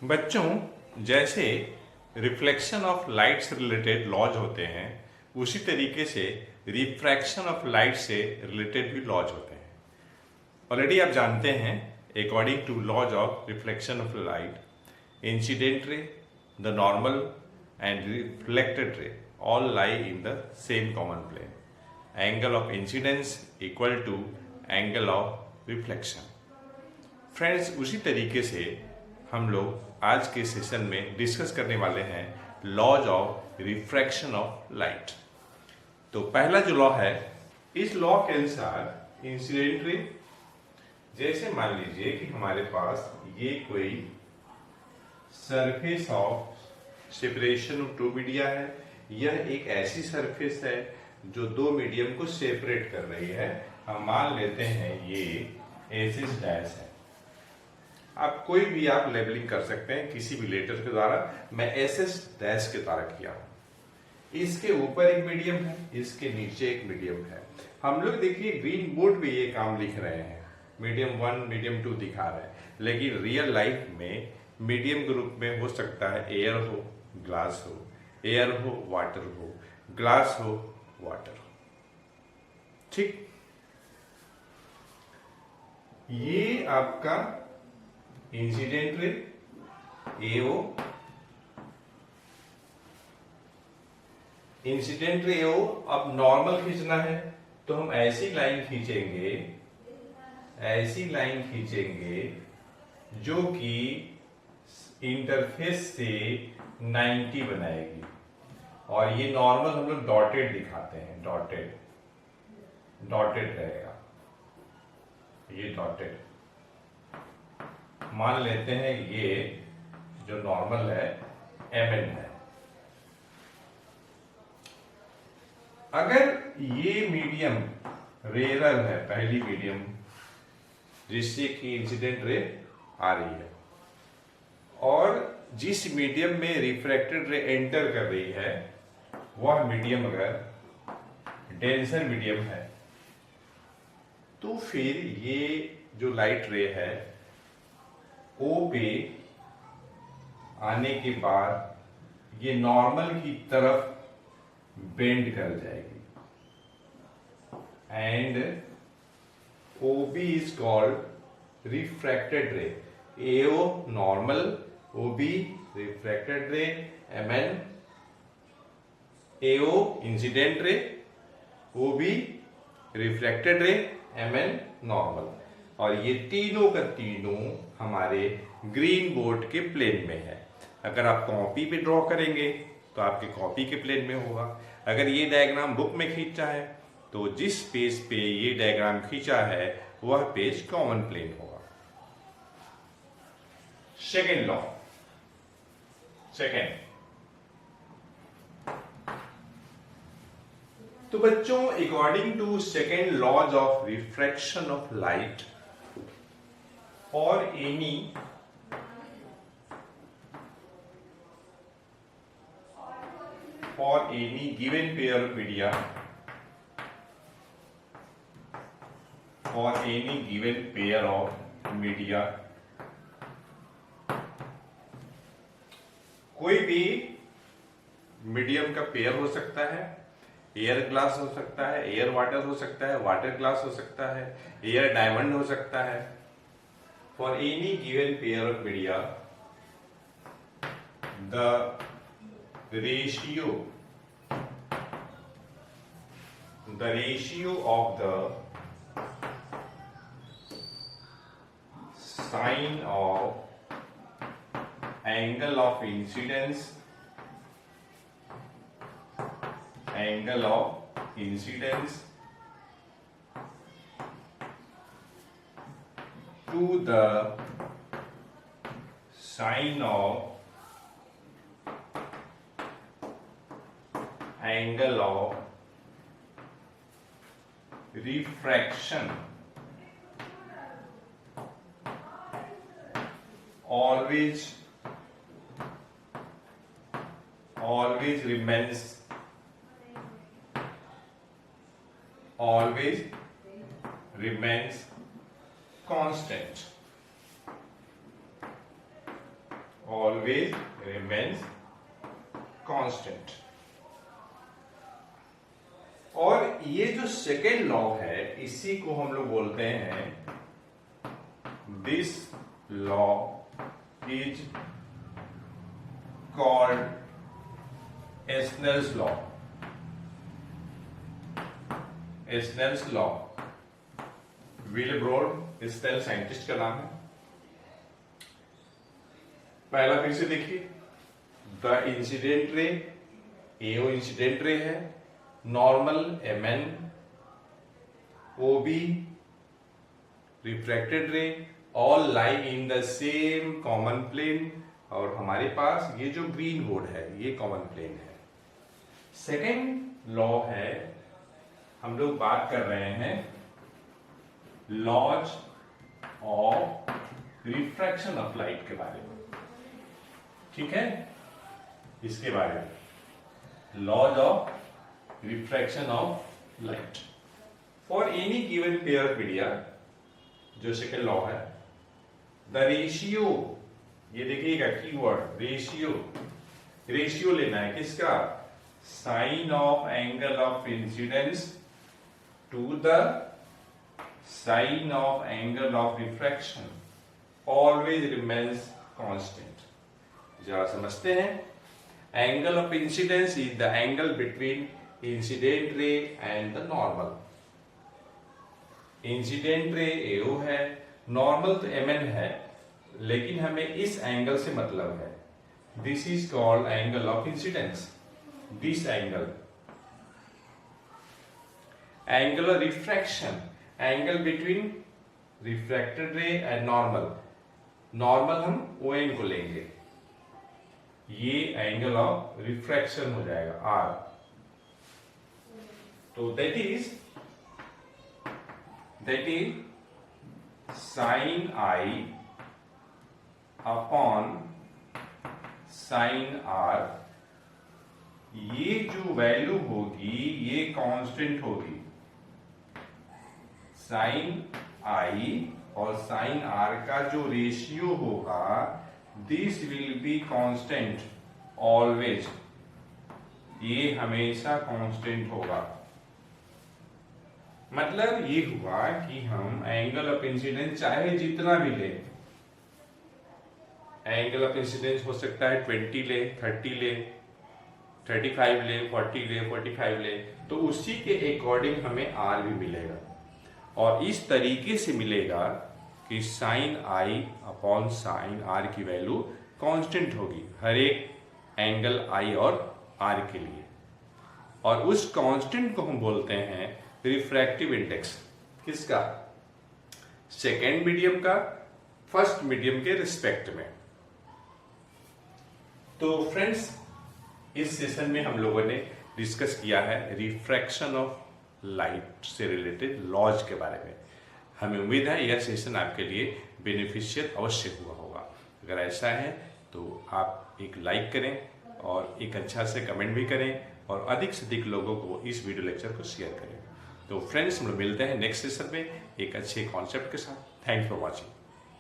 बच्चों, जैसे reflection of light से रिलेटेड लॉज होते हैं, उसी तरीके से रिफ्रैक्शन ऑफ लाइट से रिलेटेड भी लॉज होते हैं। ऑलरेडी आप जानते हैं, according to laws of reflection of light, incident ray, the normal and reflected ray all lie in the same common plane. Angle of incidence equal to angle of reflection. Friends, उसी तरीके से हम लोग आज के सेशन में discuss करने वाले हैं laws of refraction of light. तो पहला जो लॉ है, इस लॉ के अनुसार इंसिडेंट रे, जैसे मान लीजिए कि हमारे पास ये कोई surface of separation of two media है। यह एक ऐसी सरफेस है जो दो मीडियम को सेपरेट कर रही है। हम मान लेते हैं ये एसिस डैश है। आप कोई भी आप लेबलिंग कर सकते हैं किसी भी लेटर के द्वारा। मैं एसिस डैश के द्वारा किया हूं। इसके ऊपर एक मीडियम है, इसके नीचे एक मीडियम है। हम लोग देखिए ग्रीन बोर्ड पे ये काम लिख रहे हैं, मीडियम 1 मीडियम 2 दिखा रहे हैं, लेकिन रियल लाइफ में मीडियम के रूप में हो सकता है एयर हो, ग्लास हो, एयर हो, वाटर हो, ग्लास हो, वाटर हो। ठीक, ये आपका इंसिडेंट रे एओ, इंसिडेंट रे एओ। अब नॉर्मल खींचना है तो हम ऐसी लाइन खींचेंगे, ऐसी लाइन खींचेंगे जो कि इंटरफेस से 90 बनाएगी। और ये नॉर्मल हम लोग डॉटेड दिखाते हैं, डॉटेड डॉटेड रहेगा, ये डॉटेड। मान लेते हैं ये जो नॉर्मल है mn है। अगर ये मीडियम रेयर है, पहली मीडियम जिससे कि इंसिडेंट रे आ रही है, और जिस मीडियम में रिफ्रैक्टेड रे एंटर कर रही है वह मीडियम अगर डेंसर मीडियम है, तो फिर ये जो लाइट रे है ओ पे आने के बाद ये नॉर्मल की तरफ बेंड कर जाएगी and OB is called refracted ray. AO normal, OB refracted ray, MN AO incident ray, OB refracted ray, MN normal। और ये तीनों का तीनों हमारे ग्रीन बोर्ड के प्लेन में है। अगर आप कॉपी पे ड्रॉ करेंगे तो आपके कॉपी के प्लेन में होगा। अगर ये डायग्राम बुक में खींचा है तो जिस पेज पे ये डायग्राम खींचा है वह पेज कॉमन प्लेन होगा। Second law, second. तो बच्चों, according to second laws of refraction of light for any given pair of media, for any given pair of media, कोई भी मीडियम का पेयर हो सकता है। एयर ग्लास हो सकता है, एयर वाटर हो सकता है, वाटर ग्लास हो सकता है, एयर डायमंड हो सकता है। For any given pair of media, the ratio of the sign of angle of incidence, angle of incidence to the sign of angle of refraction always remains constant, always remains constant। और ये जो second law है इसी को हम लोग बोलते हैं this law is called Snell's law. Snell's law, Willebrord Snell scientist का नाम है। पहला फिर से देखिए, the incident ray, AO incident ray है, normal MN, OB refracted ray, all lie in the same common plane. और हमारे पास ये जो ग्रीन बोर्ड है ये कॉमन प्लेन है। सेकेंड लॉ है, हम लोग बात कर रहे हैं laws of refraction of light के बारे में। ठीक है, इसके बारे में laws of refraction of light for any given pair of media. जो सेकेंड लॉ है, द रेशियो, ये देखिएगा कीवर्ड रेशियो, रेशियो लेना है किसका, sine of angle of incidence to the sine of angle of refraction always remains constant. जरा समझते हैं, angle of incidence is the angle between incident ray and the normal. Incident ray AO है, normal तो MN है, लेकिन हमें इस angle से मतलब है। This is called angle of incidence. This angle, angle of refraction, angle between refracted रे एंड नॉर्मल। नॉर्मल हम ओ एन को लेंगे, ये एंगल ऑफ रिफ्रैक्शन हो जाएगा आर। तो that is sine i upon sine r. ये जो वैल्यू होगी ये कांस्टेंट होगी। साइन आई और साइन आर का जो रेशियो होगा this will be constant always. ये हमेशा कांस्टेंट होगा। मतलब ये हुआ कि हम एंगल ऑफ इंसिडेंस चाहे जितना भी ले, एंगल ऑफ इंसिडेंस हो सकता है 20 ले, 30 ले, 35 ले, 40 ले, 45 ले, तो उसी के अकॉर्डिंग हमें आर भी मिलेगा। और इस तरीके से मिलेगा कि sine i upon sine r की वैल्यू कांस्टेंट होगी हर एक एंगल आई और आर के लिए। और उस कांस्टेंट को हम बोलते हैं रिफ्रैक्टिव इंडेक्स। किसका, सेकेंड मीडियम का फर्स्ट मीडियम के रिस्पेक्ट में। तो फ्रेंड्स, इस सेशन में हम लोगों ने डिस्कस किया है रिफ्रैक्शन ऑफ लाइट से रिलेटेड लॉज के बारे में। हमें उम्मीद है यह सेशन आपके लिए बेनिफिशियल अवश्य हुआ होगा। अगर ऐसा है तो आप एक लाइक करें और एक अच्छा से कमेंट भी करें और अधिक से अधिक लोगों को इस वीडियो लेक्चर को शेयर करें। तो फ्रेंड्स, हम लोग मिलते हैं नेक्स्ट सेशन में एक अच्छे कॉन्सेप्ट के साथ। Thanks for watching.